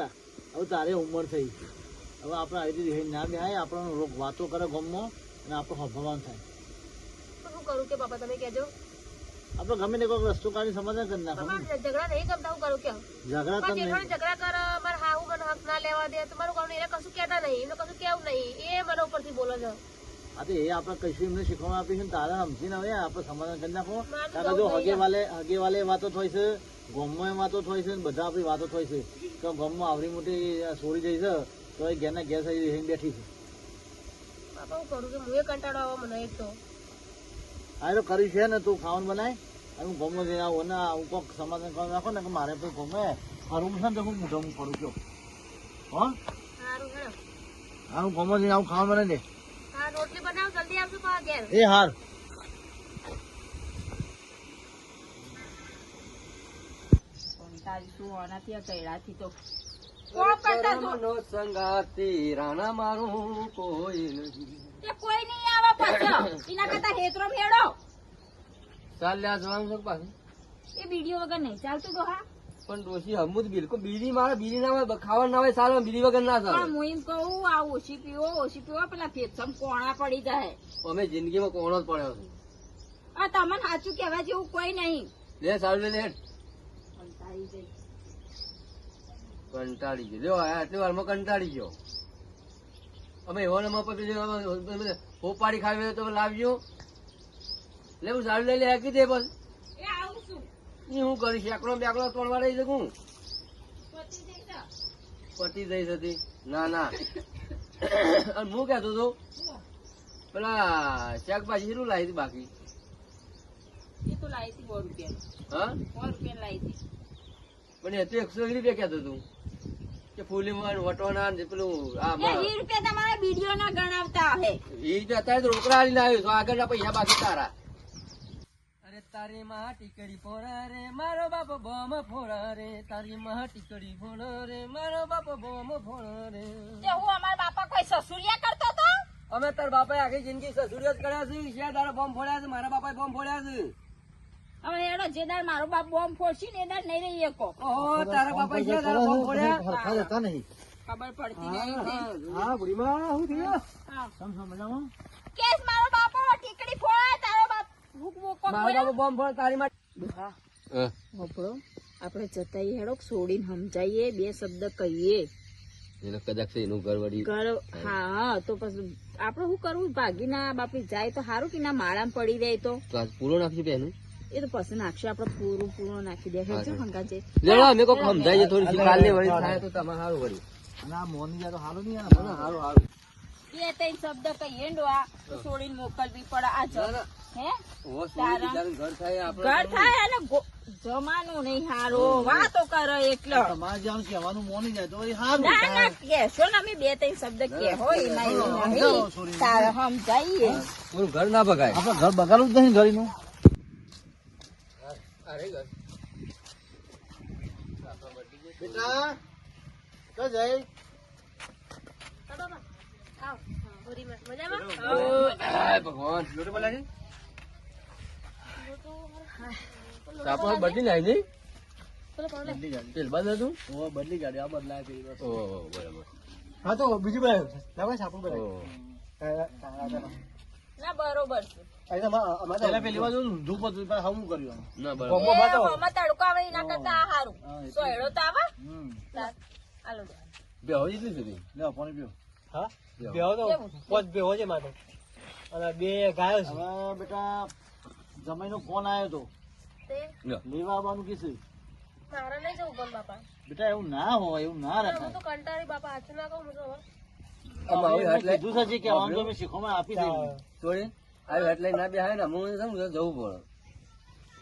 હવે તારે ઉંમર થઈ, હવે આપણે આવી રીતે ના બેહાય, આપણને વાતો કરે ગમમાં અને આપણું હભવાનું થાય. શું કરું કે બાપા તમે કહેજો. આપણે ગમે તે કોઈ રસ્તો કાઢી સમાધાન કરી નાખો. ઝઘડા નહીં ગમતા, હું કરું કે ઝઘડા તમે ઝઘડા કર મારે હા હું મને હક ના લેવા દે તમારું કામ એને કશું કહેતા નહીં, એને કશું કેવું નહીં, એ મને ઉપરથી બોલે છે. હા તો એ આપણે કશું એમને શીખવા આપીશું, તારે સમજીને હવે આપણે સમાધાન કરી નાખો. કારણ જો હગે વાલે વાતો થાય છે, ગમમાં વાતો થાય છે, બધા આપણી વાતો થાય છે તો ગમમાં આવડી મોટી છોડી જઈ છે તો એ ઘેરના ઘેર થઈ બેઠી છે. બાપા હું કરું કે હું એ કંટાળો આવો મને એક તો. હા એ તો કર્યું છે ને, તું ખાવાનું બનાય અને હું ગમો જઈને આવું ને હું કોઈક સમાધાન કરી નાખો ને કે મારે કોઈ ગમે ફરવું છે ને તો હું મોઢું ફરું છું. હો સારું હેડો. હા હું ગમો જઈને આવું ખાવાનું બનાવી દે. હા રોટલી બનાવ જલ્દી આવજો પા ઘેર. એ હાર રાણા મારું કોઈ નથી. કોઈ નહીં આવે પાછો એના કરતા હેતરો ભેડો ચાલ લ્યા જવાનું છે પાછું. એ વિડીયો વગર નહીં ચાલતું તો હા. પણ ડોશી હમું જ બિલકુલ બીડી મારે બીડી ના હોય ખાવા ના હોય સારું બીડી વગર ના પણ ચાલે. હું એમ કહું આ ઓછી પીવો પેલા ફેફસમ કોણા પડી જાય. અમે જિંદગીમાં કોણો જ પડ્યો છે. આ તમને સાચું કહેવા જેવું કોઈ નહીં. લે સારું લે કંટાળી જઈ. કંટાળી ગયો લ્યો આટલી વારમાં કંટાળી ગયો. અમે એવાનો હોપાડી ખાવી તો લાવજો. લે હું સારું લઈ લે હાકી દે બસ. એ આવું છું એ હું કરીશ એકડો બેકડો તોડવા રહી શકું. પતી જઈ તો. પટી જઈ હતી ના ના. અને હું કહેતો હતો પેલા શાકભાજી શું લાવી હતી બાકી? એ તો લાવી હતી 100 રૂપિયા. હા 100 રૂપિયા લાવી હતી. પણ એ તો 100 રૂપિયા કહેતો તું કે ફૂલીમાં વટવાના ને પેલું આ એ 20 રૂપિયા તમારા વિડીયો ના ગણાવતા હે. એ રીતે અત્યારે તો રોકડા આવીને આવ્યો તો આગળના પૈસા બાકી તારા. અરે તારી માં ટીકડી ફોડા રે મારો બાપ બોમ ફોડા રે, તારી માં ટીકડી ફોડા રે મારો બાપ બોમ ફોડા રે. તે હું અમારા બાપા કોઈ સસુરિયા કરતો તો. અમે તાર બાપાએ આખી જિંદગી સસુરિયો જ કર્યા છે. શેર તારા બોમ્બ ફોડ્યા છે, મારા બાપાએ બોમ્બ ફોડ્યા છે. હવે એનો જે દાડ મારો બાપ બોમ્બ ફોડશી ને એ દાડ નહીં રહી શકો. ઓહો તારા બાપાએ શેર તારા બોમ્બ ફોડ્યા? હરખા જતા નહીં. ખબર પડતી નહીં. હા બુઢીમાં શું થયું? હા. સમ મજામાં? કેસ મારો બાપો ટીકડી ફોડે તારો બાપ ભૂખ ભૂખ મારો બાપો બોમ્બ ફોડ તારી માં. બપડો આપણે જતાઈએ હેડો છોડીને સમજાઈએ બે શબ્દ કહીએ. એને કદાચ એનું ઘર વળી ઘર હા તો પછી આપણે શું કરવું ભાગીના બાપી જાય તો સારું કે ના માળામાં પડી રહે તો પૂરો નાખી બેનું. એ તો પછી નાખશે આપણે પૂરું નાખી દે હેજો હંગાજે લેડો અમે કોઈ સમજાય થોડી કાલની વળી થાય તો તમારે સારું વળી. અને આ મોની જાય તો હાલો નહીં યાર. સારું સારું. બે ત્રણ શબ્દ કહીએ ડોઆ તો છોડીને મોકલવી પડે આ હે ઘર થાય આપણે ઘર થાય અને જમાનું નહીં હારો વાતો કરે એટલે તમારે જ્યાં કહેવાનું મોની જાય તો એ હારું. ના ના કેશો ને અમે બે ત્રણ શબ્દ કહેવો એમાં એવું નહીં તારે સમજાઈએ પૂરું ઘર ના બગાય. આપણે ઘર બગાડવું જ નહીં ઘરનું. બેટા તો જઈ ભગવાન સાપા બદલી નાઈ નહીં બદલી ગાડી. તેલ બંધ હતું. ઓ બદલી ગાડી આ બદલાય પેલી વસ્તુ. ઓહો બરાબર. હા તો બીજું બનાવ્યું છે. લાવો સાપું ઓહો. ના બરોબર છે પહેલા પેલી બાજુ ઊંધું પતું પણ હમું કર્યું. ના બરાબર. આમાં તડકો આવે એના કરતા આ હારું સોયડો તો આવે હાલો બે હોય એટલી સુધી. લે પાણી પીઓ. હા બેહો. બેહો તો પોચ બેહો છે મારે અને બે ગાયો છે. હવે બેટા જમાઈનો ફોન આવ્યો તો તે લેવા આવવાનું કીધું. મારે નહીં જવું પણ બાપા. બેટા એવું ના હોય, એવું ના હું રખાય. તો કંટાળી બાપા હાથ ના કહું છું હવે. મેં કીધું છે જે કહેવાનું તો મેં શીખવામાં આપી દીધું. થોડી આવી એટલે ના બે ના હું સમજો જવું પડે.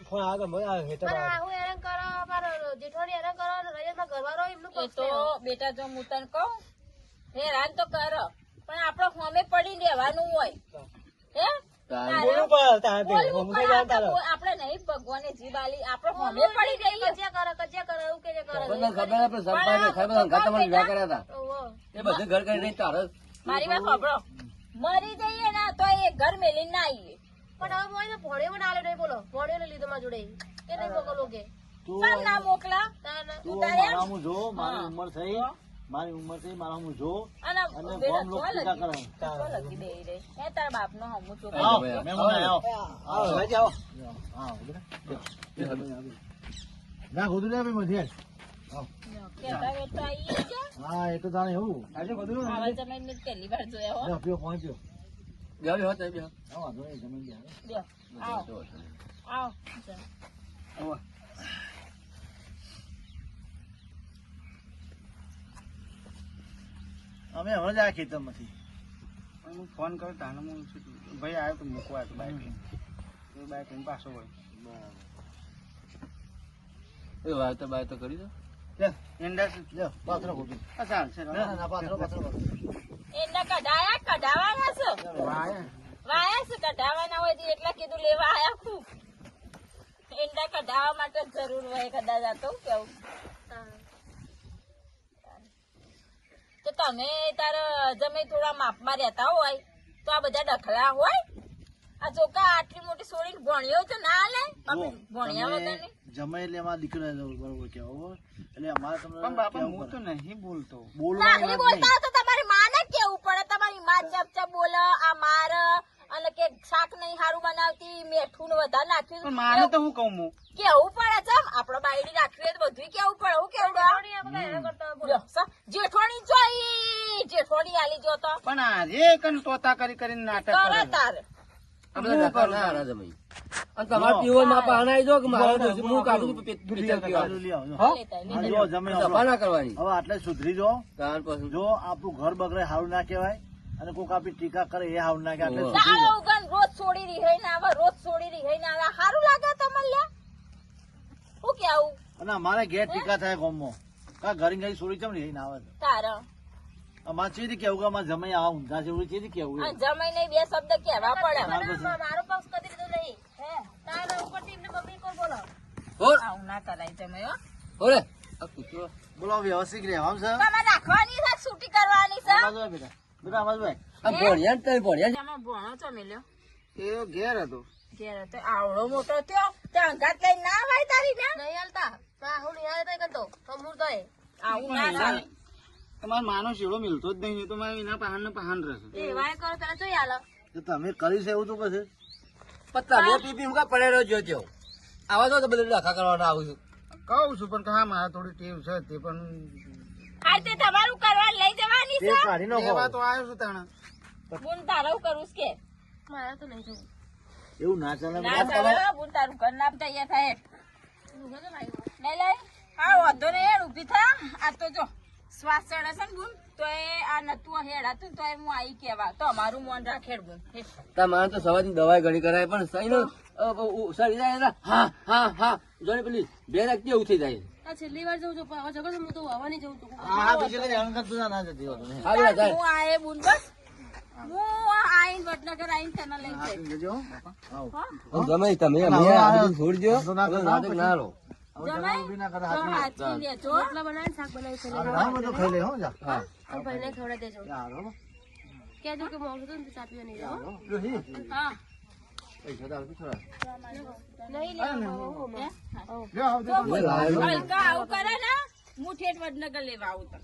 ફોન આગળ મને આ હેઠળ મારે આવે. આવું હેરાન કરો મારો જેઠવાણી હેરાન કરો અને રજતમાં ઘરવાળો એમનું એ પક્ષ તો લેવો. બેટા જો હું તને કહું હેરાન તો કર પણ આપડે હોમે પડી લેવાનું હોય હે બોલવું પડે તારે તે. બોલવું હું પડે, તો જાણતા રહો. આપણે નહીં ભગવાને જીવ આલી આપણે હોમે પડી જઈએ કજિયા કરે એવું કે જે કરે. ખબર આપણે સરપાઈને ખબર ખાતામાં વ્યા કર્યા હતા ઓહો. એ બધું ઘર કરી નહીં તારે. મારી વાત સાંભળો મરી જઈએ ને તો એ ઘર મેલી ના આવીએ પણ હવે હું એને ભણ્યો ના આલે નહીં બોલો ભણ્યો ને લીધો માં જોડે કે નહીં મોકલો કે તું કેમ ના મોકલા તું તારે એમ? મારા હું જો મારી હા. ઉંમર થઈ મારી ઉંમર થઈ મારા હું જો અને અને બેટા ગામ લોકો ચો ટીકા લગી કરે ચો લગી બેહી રહી. એ તારા બાપનો હમું ચોખ્ખું. આવો મહેમાન આવો જાઓ ના ખોદું ને ભાઈ મધ્ય કેતા વેતા ઈ છે. હા એ તો તાણે એવું આજે ખોદું આવા જમાઈને મેં પહેલી વાર જોયા હો. પીઓ પહોંચ્યો બેહો બેહો તમે બેહો. વાંધો નહીં જમીન ગયા લ્યો, આવો આવો જા. અમે હવે જ આ ખેતરમાંથી હું ફોન કરું તાને હું ભાઈ આવ્યો તો મૂકવા આવ્યો બાઈક બાઈક લઈને પાછો વળ્યો એ વાત તો બાય તો કરી દો. લે એંડા લે પાત્ર ખોદું ચાલશે ના ના પાત્ર પાત્ર એના કઢાવાના છે વાયા છે કઢાવાના હોય તો એટલા કીધું લેવા આયા ખૂબ એંડા કઢાવા માટે જ જરૂર હોય કદાચ આ તો કેવું તો તમે તારા જમે થોડા માપમાં રહેતા હોય તો આ બધા ડખલા હોય આ ચોકા આટલી મોટી સોળી ભણ્યો તો ના લે ભણ્યા વગર જમાઈ એટલે અમારા દીકરા બરોબર કેવો એટલે અમારે તમને પણ બાપા કહેવું હું તો પડે. નહીં બોલતો બોલવાની નાખલી વાત નહીં. બોલતા તો તમારી માને કેવું પડે તમારી માં ચપ ચપ બોલે આ માર અને કે શાક નહીં સારું બનાવતી મીઠું ને વધારે નાખ્યું પણ માને તો હું કહું હું કેવું પડે ચમ આપડે બાયડી રાખવી હોય તો બધું કેવું પડે હું કેવું થોડી આ બધા હેરાન કરતા હોય, બોલો. જેઠોણી જોઈ જેઠોણી આલી જો તો પણ આજે કન તોતા કરી કરીને નાટક કરે કરે તાર આપણે ધક્કા ના હારા જમાઈ. અને તમારે પીવો ના પાણાઈ દો કે મારે તો હું કાઢું છું પિક્ચર પીવા. કાજુ લઈ આવજો. હા? લેતા હા, જો જમીન દફા ના કરવાની. હવે આટલે સુધરી જો તાર પછી જો આપણું ઘર બગડે સારું ના કહેવાય અને કોઈક આપણી ટીકા કરે એ સારું ના કહેવાય. આટલે ઓહો. સુધરી દાડો જો. ઉગન રોજ છોડી રહી ને આવા રોજ છોડી રહી ને આવા સારું લાગે તમને લ્યા હું કેવું અને અમારે ઘેર ટીકા થાય ગામમાં કા ઘરી ઘરી સોરી ચમ રહી ના આવે છે. તાર અમારે ચીધી કેવું કે અમારે જમાઈ આવા ઊંધા છે એવું ચીધી કેવું અને જમાઈ ને બે શબ્દ કહેવા પડે મારો પક્ષ કદી દીધો નહીં હે તારા ઉપરથી એમને મમ્મી કોણ બોલો હોર આવું ના કરાય જમાઈ હો હોરે આ કૂતરો બોલો વ્યવસ્થિત રહેવાનું છે તમારે રાખવાની છે છૂટી કરવાની છે આ બાજુ આવ બેટા બેટા આ બાજુ આવ. આ ભણ્યા ને તમે ભણ્યા એમાં ભણો છો મેલ્યો એ ઘેર હતો ઘેર તો આવડો મોટો થયો તે અંગાત કઈ ના હોય તારી ને નહીં હાલતા હા હું નહીં હાલતા કરતો સમૂર તો આવું ના ચાલે તમારા માનો શેડો મિલતો જ નહીં તો મારે એના પહાણ ને પહાણ રહેશે એ વાય કરો તને જોઈ હાલો તો તમે કર્યું છે એવું તો કશે પત્તા બે પીપી મુકા પડેલો જોજો આવા તો બધું ડખા કરવાના આવું છું. કહું છું પણ હા મારે થોડી ટેવ છે તે પણ આ તે તમારું કરવા લઈ જવાની તે છે કાઢી નાખો લેવા તો આવ્યો છું તાણે બુન તારું કરું છે કે મારે તો નહીં જવું એવું ના ચાલે ના બેટા. ચાલે બુન તારું કર નામ તૈયાર થાય લુગડો તો લાવ્યો. લઈ લઈ હા વાંધો નહીં હેડ ઊભી થા આ તો જો શ્વાસ ચડે છે ને બુન તો એ આ નતું હેડ હતું ને તો એ હું આવી કેવા તો અમારું મન રાખેડ બુન તમારે તો સવારની દવાઈ ઘણી કરાય પણ સહી નો સરી જાય ને હા હા હા જોને પેલી બે રાખતી એવું થઈ જાય. આ છેલ્લી વાર જવું છું પણ હવે જગો હું તો વાવા નહીં જવું તું હા બીજું કઈ હેરાન કરતું ના જતી હોતું ને. હા બેટા જાય. હું આયે બુન બસ હું આઈન વડનગર આઈન તને લઈ જઈશ જજો. આવો. હા જમાઈ તમે અમે આ બધું છોડી દો નાટક ના લો. હવે જરા ઊભી ના કરે હાથમાં. હાચી લેજો રોટલા બનાવીને શાક બનાવી છે આ રામ બધું ખાઈ લે હો જા. હા અને ભાઈને ખવડાવી દેજો યાર, હો. કહેજો કે મોડું હતું ને તો ચા પીવા નહીં જાઓ લોહી. હા પૈસા તો આપી થોડા. નહીં લેવા હે? લ્યો, આવજો. લે લાવ્યો. હલકા આવું કરે ને હું ઠેઠ વડનગર લેવા આવું તો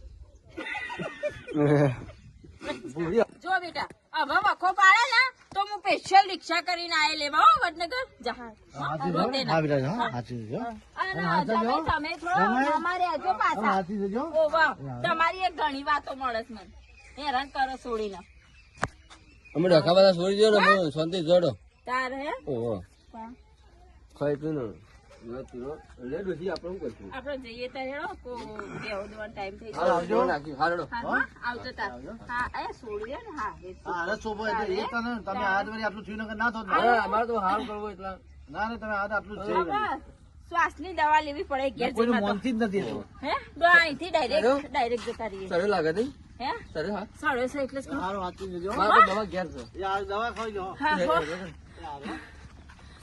ભૂરી. જો બેટા હવે વખો પાડે ને તો હું સ્પેશિયલ રિક્ષા કરીને આયે લેવા હો વડનગર જા હાથી જજો. હા બેટા જા. હાથી જજો. અને હાચો તમે જો. તમે થોડો તમે? અમારે આજો હવે પાછા હાથી જજો. ઓ વાહ તમારી એક ઘણી વાતો મળે છે મને હેરાન કરો છોડીને અમે ડખા બધા છોડી દો ને શાંતિ જોડો. તાર હે ઓહો હા. ખાઈ પીને લે ડોસી આપણે શું કરશું? આપણે જઈએ તાર હેડો કો બેહો દેવાનો ટાઈમ થઈ હાલો, ગયો આવજો. નાખ્યું. હાલો. હા હા આવજો તાર હા એ છોડી દે ને હા એ હા, અરે સોપો એટલે એ તને તમે હાથ વળી આટલું થયું નકર ના થોત ને. હા, અમારે તો હાલ કરવો એટલા ના ને તમે હાથ આટલું જ છે વળી. બાબા, શ્વાસની દવા લેવી પડે ઘેર કોઈનું જઈને તો. મોનથી જ નથી એટલું. હે તો અહીંથી ડાયરેક્ટ જતા રહીએ સરે લાગે નહીં હે સરે હા સળે છે એટલે જ કહું. હારું હાથી જજો. મારે તો દવા ઘેર છે એ આ દવા ખાઈ જાઓ. હા હો.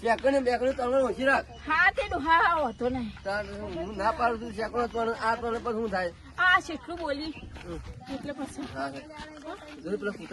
શેકણી બેકણી તમને ઓછી રાખ હા તે હા હોતો નહીં તાર હું ના પાડું છું શેકણો તો આ તો પછી શું થાય આ કેટલું બોલી એટલે પછી હા જોઈ પેલા